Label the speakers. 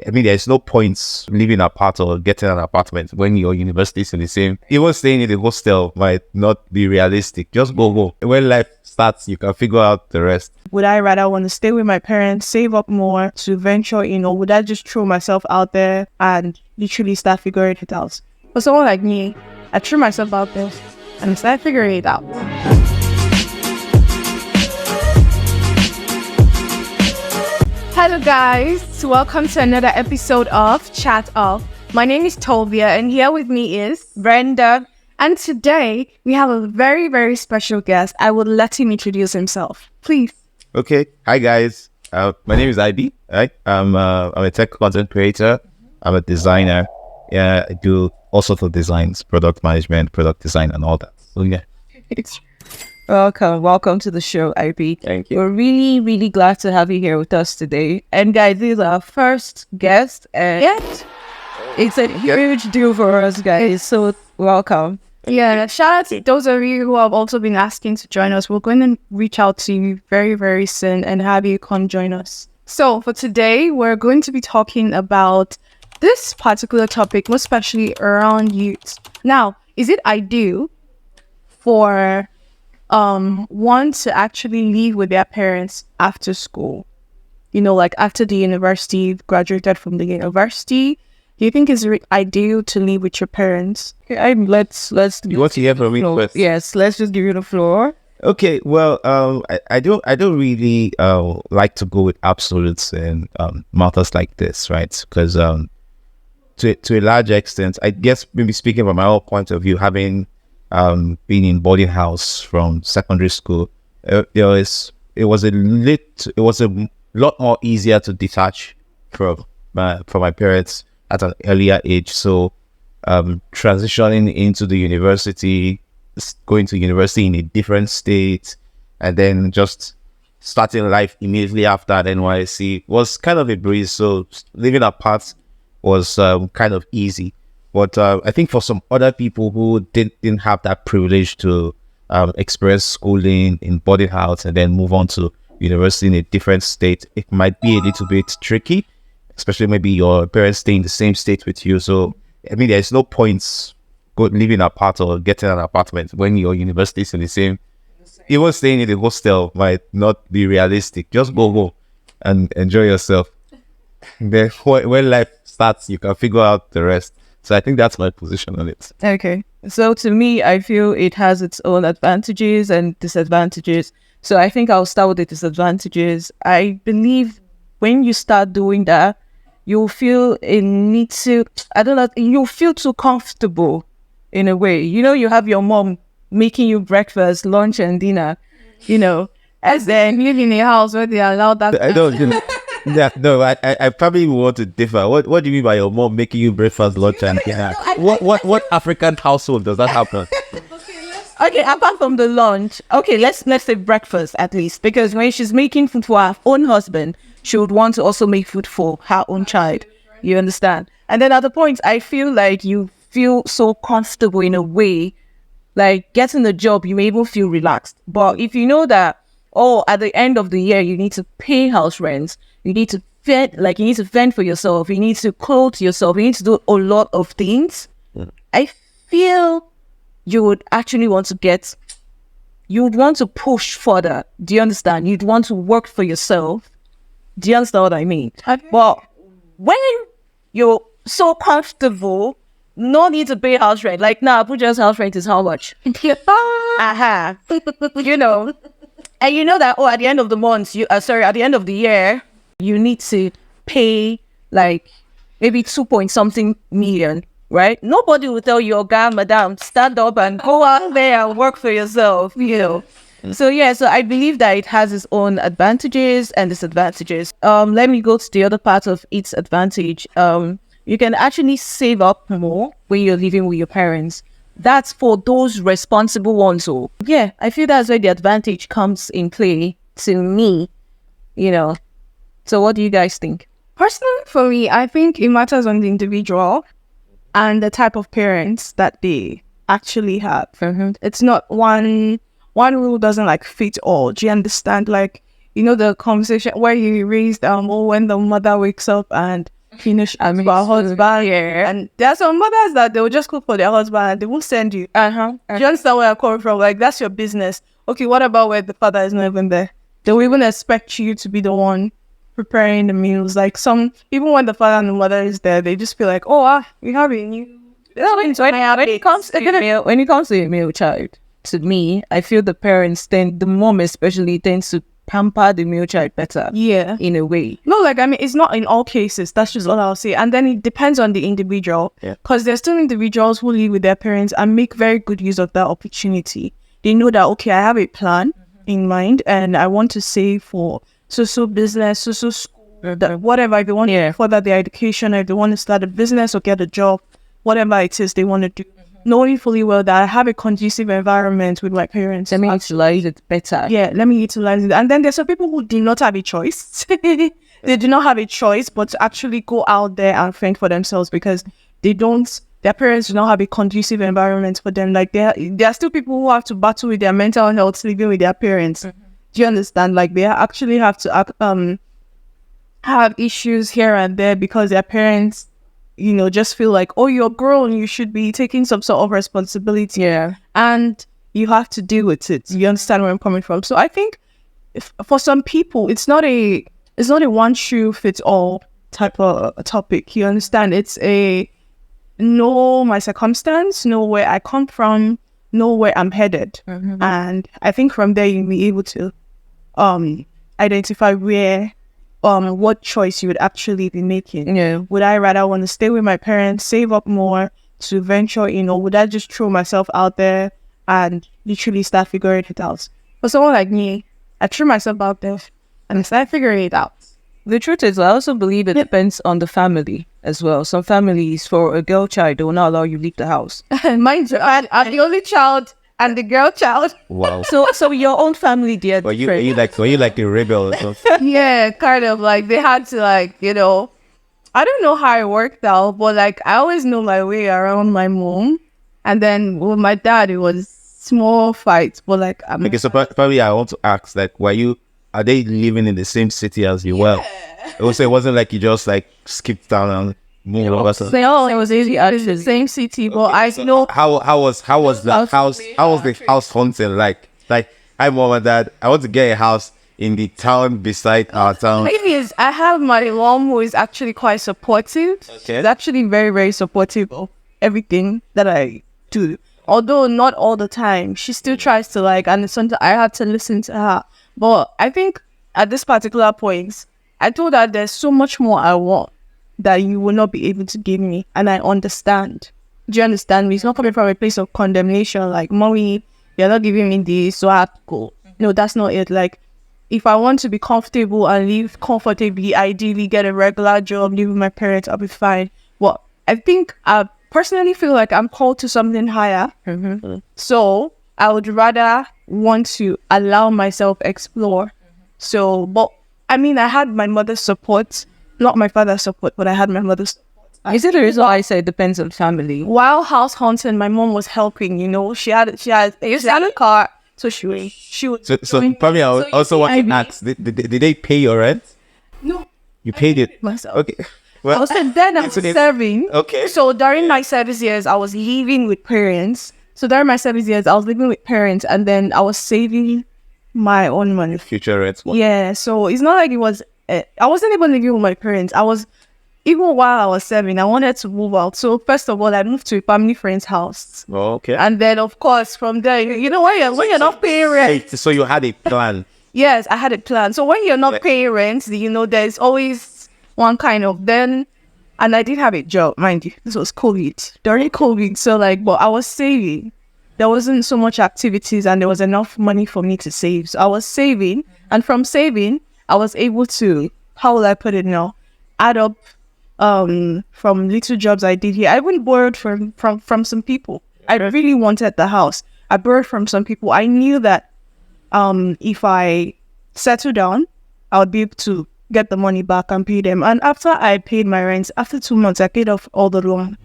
Speaker 1: I mean, there's no point living apart or getting an apartment when your university is in the same. Even staying in the hostel might not be realistic. Just go home. When life starts, you can figure out the rest.
Speaker 2: Would I rather want to stay with my parents, save up more to venture in, or would I just throw myself out there and literally start figuring it out? For someone like me, I threw myself out there and started figuring it out. Hello guys, welcome to another episode of Chat Off. My name is Tolvia and here with me is Brenda. And today we have a very, very special guest. I will let him introduce himself, please.
Speaker 1: Okay. Hi guys. My name is IB. Right? I'm a tech content creator. I'm a designer. Yeah, I do all sorts of designs, product management, product design, and all that. So yeah.
Speaker 2: Welcome to the show, IB.
Speaker 1: Thank you.
Speaker 2: We're really, really glad to have you here with us today. And guys, this is our first guest, and it's a huge deal for us, guys. So welcome. Yeah, shout out to those of you who have also been asking to join us. We're going to reach out to you very, very soon and have you come join us. So for today, we're going to be talking about this particular topic, most especially around youth. Now, is it ideal for one to actually live with their parents after school? You know, like after the university, graduated from the university, do you think it's ideal to live with your parents? Okay, let's.
Speaker 1: You want to hear from me first?
Speaker 2: Yes, let's just give you the floor.
Speaker 1: Okay. Well, I don't really like to go with absolutes and matters like this, right? Because to a large extent, I guess maybe speaking from my own point of view, having been in boarding house from secondary school, it was a lot more easier to detach from my parents at an earlier age. So transitioning into the university, going to university in a different state, and then just starting life immediately after at NYC was kind of a breeze. So living apart was kind of easy. But I think for some other people who didn't have that privilege to experience schooling in boarding house and then move on to university in a different state, it might be a little bit tricky, especially maybe your parents stay in the same state with you. So, I mean, there's no point living apart or getting an apartment when your university is in the same. Even staying in the hostel might not be realistic. Just go home and enjoy yourself. Then when life starts, you can figure out the rest. So I think that's my position on it.
Speaker 2: Okay. So to me, I feel it has its own advantages and disadvantages. So I think I'll start with the disadvantages. I believe when you start doing that, you'll feel you'll feel too comfortable in a way. You know, you have your mom making you breakfast, lunch, and dinner, you know, as then live in a house where they allow that.
Speaker 1: I don't, yeah, no, I probably want to differ. What do you mean by your mom making you breakfast, lunch, and dinner? What African household does that happen?
Speaker 2: Okay, apart from the lunch, okay, let's say breakfast at least, because when she's making food for her own husband, she would want to also make food for her own child. You understand? And then at the point, I feel like you feel so comfortable in a way, like getting a job, you may even feel relaxed. But if you know that, at the end of the year, you need to pay house rents, you need to fend for yourself, you need to clothe yourself, you need to do a lot of things. I feel you would actually want to push further. Do you understand? You'd want to work for yourself. Do you understand what I mean? But when you're so comfortable, no need to pay house rent. Like now, Abuja's house rent is how much? You know. And you know that, at the end of the month, at the end of the year, you need to pay like maybe 2 point something million, right? Nobody will tell you, "Okay, madam, stand up and go out there and work for yourself," you know. So I believe that it has its own advantages and disadvantages. Let me go to the other part of its advantage. You can actually save up more when you're living with your parents. That's for those responsible ones. So yeah, I feel that's where the advantage comes in play to me, you know. So what do you guys think? Personally, for me, I think it matters on the individual and the type of parents that they actually have. Mm-hmm. It's not one rule doesn't like fit all. Do you understand? Like, you know, the conversation where you raised when the mother wakes up and finish for our husband.
Speaker 3: Yeah.
Speaker 2: And there are some mothers that they will just cook for their husband and they won't send you. Do you understand where I'm coming from? Like, that's your business. Okay, what about where the father is not even there? They will even expect you to be the one preparing the meals. Like even when the father and the mother is there, they just feel like, oh, we have a new...
Speaker 3: When it comes to a male child, to me, I feel the mom especially tends to pamper the male child better.
Speaker 2: Yeah.
Speaker 3: In a way.
Speaker 2: No, like, I mean, it's not in all cases. That's just all I'll say. And then it depends on the individual. Because there's still individuals who live with their parents and make very good use of that opportunity. They know that, okay, I have a plan in mind and I want to save for so business, so school, whatever. If they want to further their education, or if they want to start a business or get a job, whatever it is they want to do, knowing fully well that I have a conducive environment with my parents.
Speaker 3: Let me utilize it better.
Speaker 2: Yeah, let me utilize it. And then there's some people who do not have a choice. They do not have a choice but to actually go out there and fend for themselves because their parents do not have a conducive environment for them. Like, there are still people who have to battle with their mental health living with their parents. Do you understand? Like, they actually have to have issues here and there because their parents, just feel like, oh, you're grown, you should be taking some sort of responsibility.
Speaker 3: Yeah.
Speaker 2: And you have to deal with it. You understand where I'm coming from? So I think for some people, it's not a one shoe fits all type of a topic. You understand? It's know my circumstance, know where I come from, know where I'm headed. And I think from there you'll be able to identify what choice you would actually be making.
Speaker 3: Yeah.
Speaker 2: Would I rather want to stay with my parents, save up more to venture in, or would I just throw myself out there and literally start figuring it out? For someone like me, I threw myself out there and I started figuring it out.
Speaker 3: The truth is, I also believe it depends on the family as well. Some families, for a girl child, they will not allow you leave the house.
Speaker 2: Mind you, I'm the only child and the girl child.
Speaker 1: Wow.
Speaker 3: So your own family, dear.
Speaker 1: Were you like a rebel or something?
Speaker 2: Yeah, kind of. Like, they had to, like, I don't know how it worked out, but like, I always know my way around my mom. And then with my dad, it was small fights, but like,
Speaker 1: Okay, so probably I want to ask, like, are they living in the same city as you? Well, also, it wasn't like you just like skipped down and moved over.
Speaker 2: It was easy actually. The same city, but I know
Speaker 1: how was the house hunting like? Like, hi mom and dad, I want to get a house in the town beside our town.
Speaker 2: The thing is, I have my mom who is actually quite supportive.
Speaker 1: Okay.
Speaker 2: She's actually very, very supportive of everything that I do. Although not all the time, she still tries to and sometimes I have to listen to her. But I think at this particular point, I told her there's so much more I want that you will not be able to give me. And I understand. Do you understand me? It's not coming from a place of condemnation, like, mommy, you're not giving me this, so I have to go. No, that's not it. Like, if I want to be comfortable and live comfortably, ideally get a regular job, live with my parents, I'll be fine. But I think I personally feel like I'm called to something higher. So I would rather want to allow myself explore. So, but I mean, I had my mother's support, not my father's support, but I had my mother's support.
Speaker 3: Is it the reason why I say it depends on family?
Speaker 2: While house hunting, my mom was helping. She had a car, so she would.
Speaker 1: So probably I also want to ask: did they pay your rent?
Speaker 2: No,
Speaker 1: you paid it
Speaker 2: myself.
Speaker 1: Okay. Well,
Speaker 2: and then I was serving.
Speaker 1: Okay.
Speaker 2: So during my service years, I was living with parents. So during my service years, I was living with parents, and then I was saving my own money.
Speaker 1: Future rent.
Speaker 2: Yeah. So it's not like it was. I wasn't even living with my parents. Even while I was serving, I wanted to move out. So first of all, I moved to a family friend's house.
Speaker 1: Oh, okay.
Speaker 2: And then, of course, from there, when you're not paying rent.
Speaker 1: So you had a plan.
Speaker 2: Yes, I had a plan. So when you're not paying rent, there's always one kind of and I did have a job, mind you. This was COVID, during COVID. So but I was saving. There wasn't so much activities and there was enough money for me to save. So I was saving, and from saving, I was able to, how will I put it now, add up from little jobs I did here. I even borrowed from some people. I really wanted the house. I borrowed from some people. I knew that if I settle down, I would be able to get the money back and pay them. And after I paid my rent, after 2 months, I paid off all the loan.